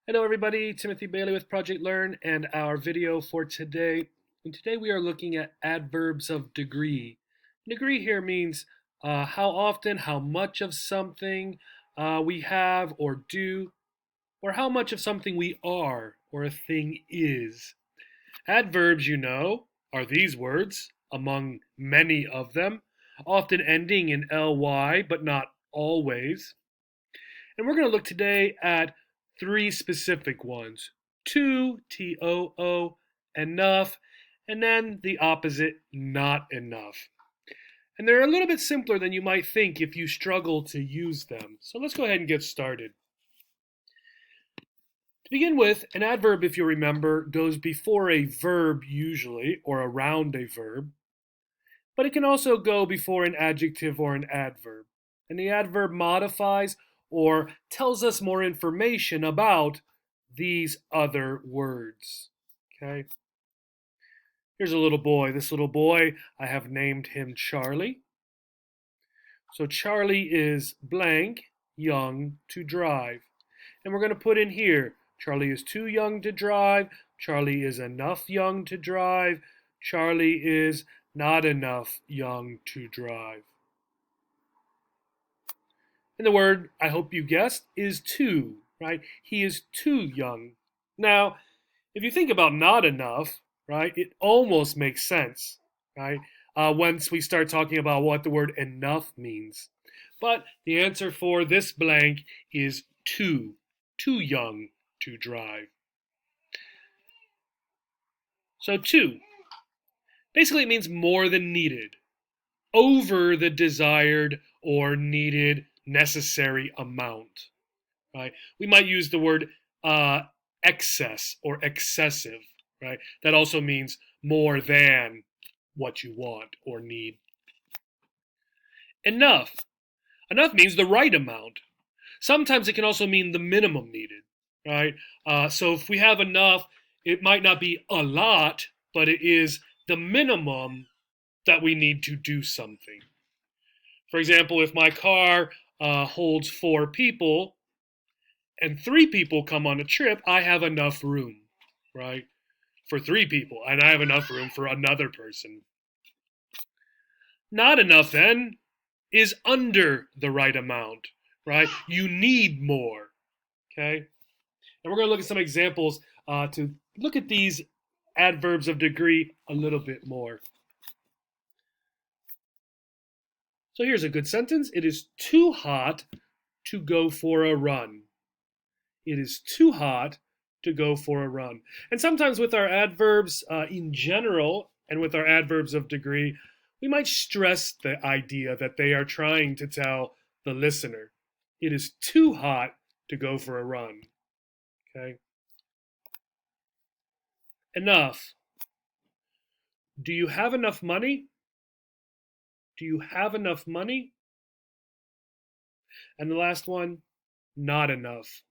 Hello everybody, Timothy Bailey with Project Learn and our video for today. And today we are looking at adverbs of degree. Degree here means how often, how much of something we have or do, or how much of something we are or a thing is. Adverbs, you know, are these words, among many of them, often ending in ly, but not always. And we're going to look today at three specific ones: too, T-O-O, enough, and then the opposite, not enough. And they're a little bit simpler than you might think if you struggle to use them. So let's go ahead and get started. To begin with, an adverb, if you remember, goes before a verb usually, or around a verb, but it can also go before an adjective or an adverb. And the adverb modifies or tells us more information about these other words. Okay. Here's a little boy. This little boy, I have named him Charlie. So Charlie is blank, young to drive. And we're going to put in here, Charlie is too young to drive. Charlie is enough young to drive. Charlie is not enough young to drive. And the word, I hope you guessed, is too, right? He is too young. Now, if you think about not enough, right, it almost makes sense, right? Once we start talking about what the word enough means. But the answer for this blank is too young to drive. So too, basically it means more than needed, over the desired or needed necessary amount, right? We might use the word excess or excessive, right? That also means more than what you want or need. Enough. Enough means the right amount. Sometimes it can also mean the minimum needed, right? So if we have enough, it might not be a lot, but it is the minimum that we need to do something. For example, if my car holds 4 people and 3 people come on a trip, I have enough room, right? For 3 people, and I have enough room for another person. Not enough, then, is under the right amount, right? You need more, okay? And we're going to look at some examples to look at these adverbs of degree a little bit more. So here's a good sentence. It is too hot to go for a run. It is too hot to go for a run. And sometimes with our adverbs in general and with our adverbs of degree, we might stress the idea that they are trying to tell the listener, it is too hot to go for a run. Okay? Enough. Do you have enough money? Do you have enough money? And the last one, not enough.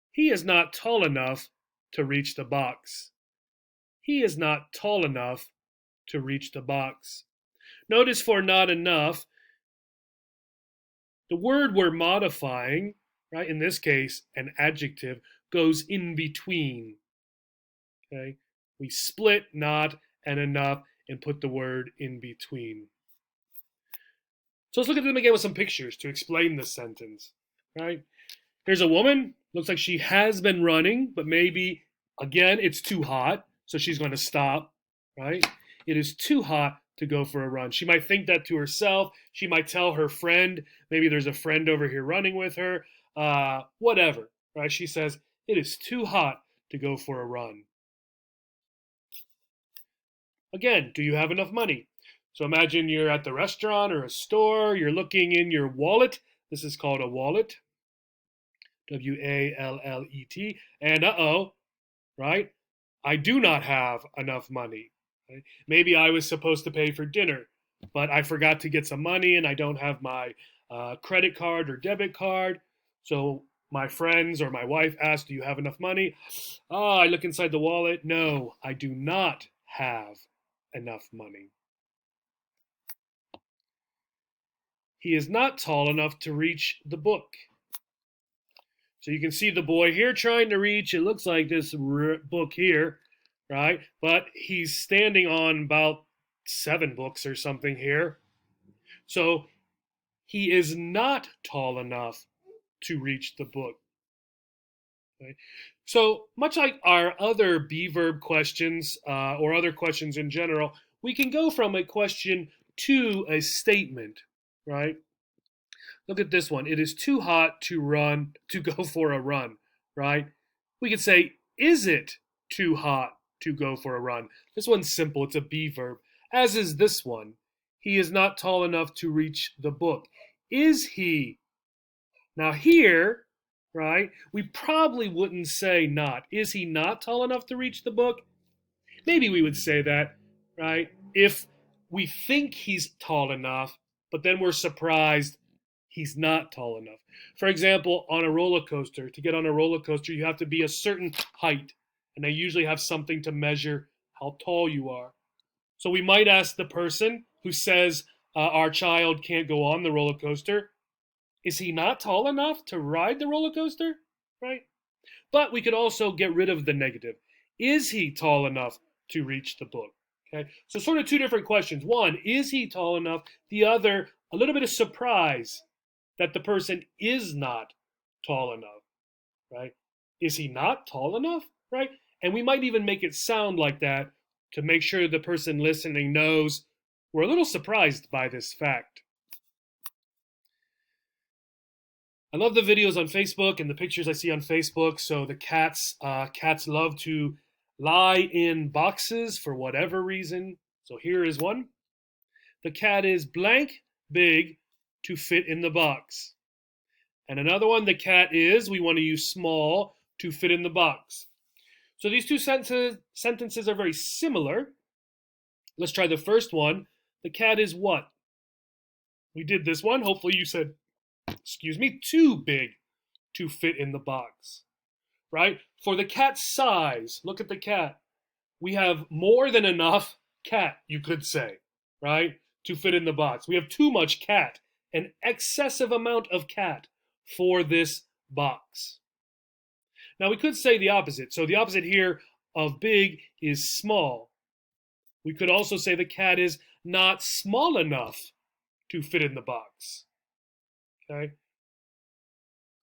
He is not tall enough to reach the box. He is not tall enough to reach the box. Notice for not enough, the word we're modifying, right, in this case, an adjective, goes in between. Okay? We split not and enough and put the word in between. So let's look at them again with some pictures to explain this sentence. Right? Here's a woman. Looks like she has been running, but maybe, again, it's too hot, so she's going to stop. Right? It is too hot to go for a run. She might think that to herself. She might tell her friend, maybe there's a friend over here running with her, whatever. Right? She says, it is too hot to go for a run. Again, do you have enough money? So imagine you're at the restaurant or a store, you're looking in your wallet. This is called a wallet. W-A-L-L-E-T. And right? I do not have enough money. Right? Maybe I was supposed to pay for dinner, but I forgot to get some money and I don't have my credit card or debit card. So my friends or my wife ask, do you have enough money? I look inside the wallet. No, I do not have enough money. He is not tall enough to reach the book. So you can see the boy here trying to reach, it looks like this book here, right? But he's standing on about 7 books or something here. So he is not tall enough to reach the book. Okay? So much like our other be verb questions or other questions in general, we can go from a question to a statement, right? Look at this one. It is too hot to go for a run, right? We could say, is it too hot to go for a run? This one's simple. It's a be verb, as is this one. He is not tall enough to reach the book. Is he? Now here, right, we probably wouldn't say not. Is he not tall enough to reach the book? Maybe we would say that, right? If we think he's tall enough, but then we're surprised he's not tall enough. For example, on a roller coaster, to get on a roller coaster, you have to be a certain height, and they usually have something to measure how tall you are. So we might ask the person who says our child can't go on the roller coaster, is he not tall enough to ride the roller coaster? Right? But we could also get rid of the negative. Is he tall enough to reach the book? Okay, so sort of two different questions. One, is he tall enough? The other, a little bit of surprise that the person is not tall enough, right? Is he not tall enough, right? And we might even make it sound like that to make sure the person listening knows we're a little surprised by this fact. I love the videos on Facebook and the pictures I see on Facebook. So the cats love to lie in boxes for whatever reason. So here is one. The cat is blank big to fit in the box. And another one, the cat is, we want to use small to fit in the box. So these two sentences are very similar. Let's try the first one. The cat is what? We did this one. Hopefully you said, excuse me, too big to fit in the box, right? For the cat's size, look at the cat. We have more than enough cat, you could say, right, to fit in the box. We have too much cat, an excessive amount of cat for this box. Now we could say the opposite. So the opposite here of big is small. We could also say the cat is not small enough to fit in the box. Okay?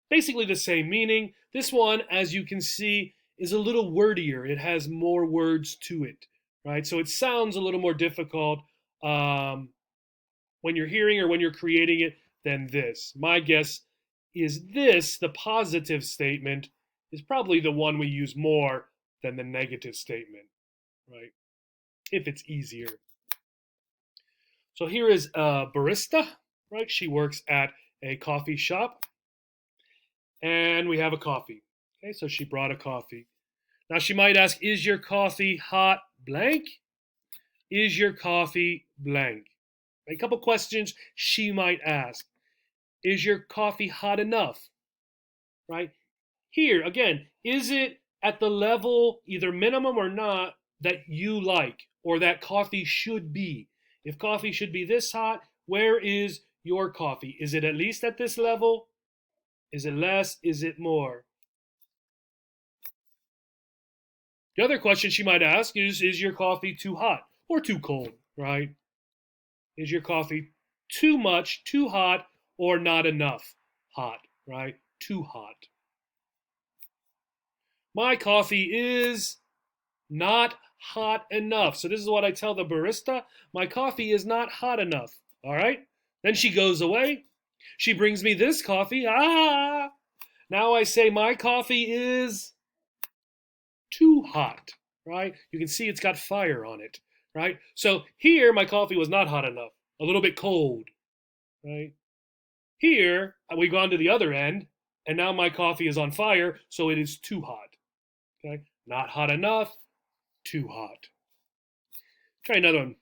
Basically the same meaning. This one, as you can see, is a little wordier. It has more words to it, right? So it sounds a little more difficult when you're hearing or when you're creating it than this. My guess is this, the positive statement, is probably the one we use more than the negative statement, right? If it's easier. So here is a barista, right? She works at a coffee shop. And we have a coffee. Okay, so she brought a coffee. Now she might ask, is your coffee hot blank? Is your coffee blank? A couple questions she might ask. Is your coffee hot enough? Right? Here, again, is it at the level, either minimum or not, that you like or that coffee should be? If coffee should be this hot, where is your coffee? Is it at least at this level? Is it less? Is it more? The other question she might ask is your coffee too hot or too cold, right? Is your coffee too much, too hot, or not enough hot, right? Too hot. My coffee is not hot enough. So this is what I tell the barista. My coffee is not hot enough, all right? Then she goes away. She brings me this coffee. Now I say my coffee is too hot, right? You can see it's got fire on it, right? So here my coffee was not hot enough, a little bit cold, right? Here we've gone to the other end, and now my coffee is on fire, so it is too hot, okay? Not hot enough, too hot. Try another one.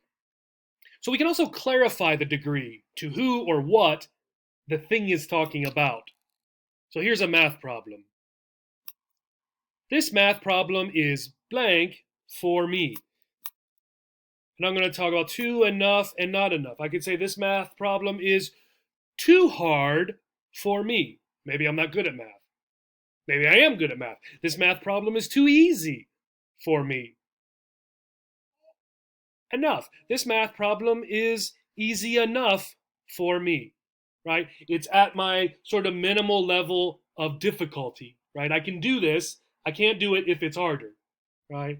So we can also clarify the degree to who or what the thing is talking about. So here's a math problem. This math problem is blank for me. And I'm going to talk about too, enough, and not enough. I could say this math problem is too hard for me. Maybe I'm not good at math. Maybe I am good at math. This math problem is too easy for me. Enough. This math problem is easy enough for me, right? It's at my sort of minimal level of difficulty, right? I can do this. I can't do it if it's harder, right?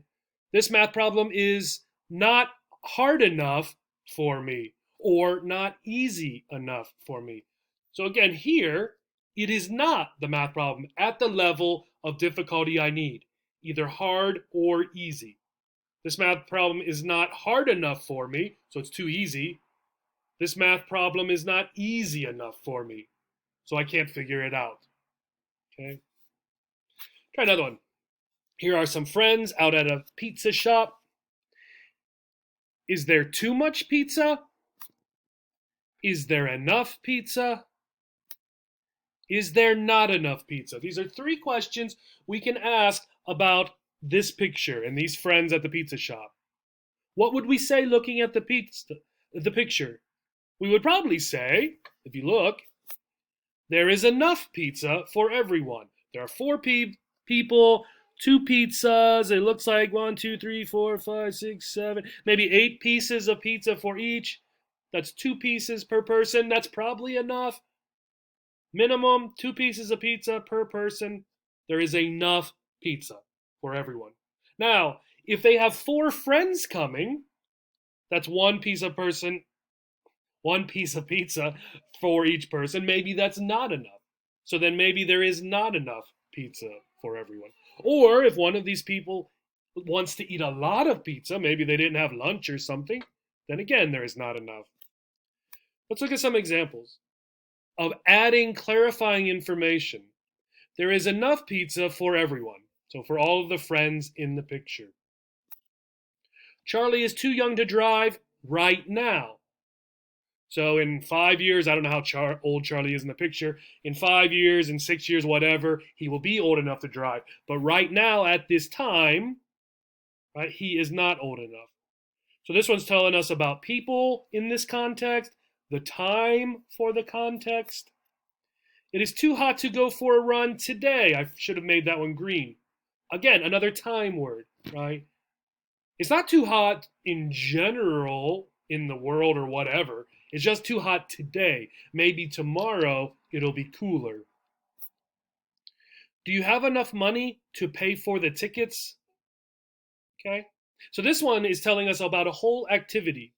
This math problem is not hard enough for me or not easy enough for me. So again, here, it is not the math problem at the level of difficulty I need, either hard or easy. This math problem is not hard enough for me, so it's too easy. This math problem is not easy enough for me, so I can't figure it out. Okay? Try another one. Here are some friends out at a pizza shop. Is there too much pizza? Is there enough pizza? Is there not enough pizza? These are three questions we can ask about this picture and these friends at the pizza shop. What would we say looking at the picture? We would probably say, if you look, there is enough pizza for everyone. There are four people, two pizzas. It looks like 1, 2, 3, 4, 5, 6, 7, maybe 8 pieces of pizza for each. That's 2 pieces per person. That's probably enough. Minimum 2 pieces of pizza per person. There is enough pizza for everyone. Now, if they have 4 friends coming, that's 1 piece of pizza for each person. Maybe that's not enough. So then maybe there is not enough pizza for everyone. Or if one of these people wants to eat a lot of pizza, maybe they didn't have lunch or something, then again, there is not enough. Let's look at some examples of adding clarifying information. There is enough pizza for everyone. So for all of the friends in the picture. Charlie is too young to drive right now. So in 5 years, I don't know how old Charlie is in the picture. In 5 years, in 6 years, whatever, he will be old enough to drive. But right now, at this time, right, he is not old enough. So this one's telling us about people in this context, the time for the context. It is too hot to go for a run today. I should have made that one green. Again, another time word, right? It's not too hot in general in the world or whatever. It's just too hot today. Maybe tomorrow it'll be cooler. Do you have enough money to pay for the tickets? Okay. So this one is telling us about a whole activity.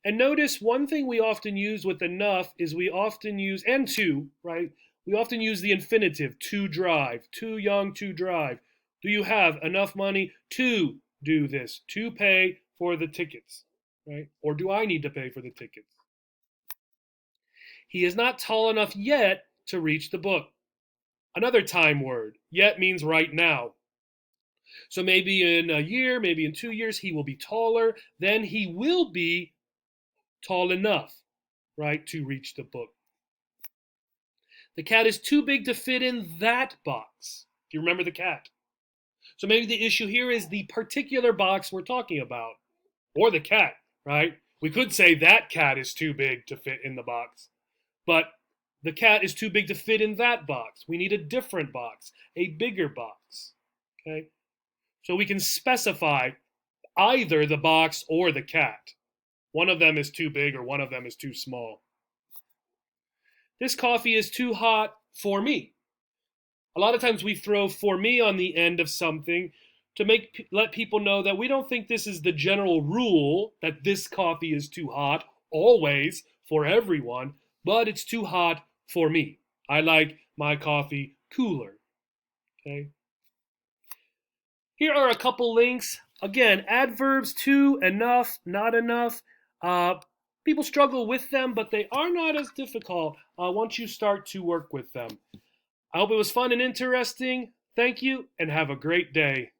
And notice one thing we often use with enough is we often use, and to, right? We often use the infinitive, to drive, too young to drive. Do you have enough money to do this, to pay for the tickets, right? Or do I need to pay for the tickets? He is not tall enough yet to reach the book. Another time word. Yet means right now. So maybe in a year, maybe in 2 years, he will be taller. Then he will be tall enough, right, to reach the book. The cat is too big to fit in that box. If you remember the cat. So maybe the issue here is the particular box we're talking about. Or the cat, right? We could say that cat is too big to fit in the box. But the cat is too big to fit in that box. We need a different box, a bigger box. Okay? So we can specify either the box or the cat. One of them is too big or one of them is too small. This coffee is too hot for me. A lot of times we throw for me on the end of something to let people know that we don't think this is the general rule that this coffee is too hot always for everyone, but it's too hot for me. I like my coffee cooler. Okay. Here are a couple links. Again, adverbs, too, enough, not enough. People struggle with them, but they are not as difficult once you start to work with them. I hope it was fun and interesting. Thank you, and have a great day.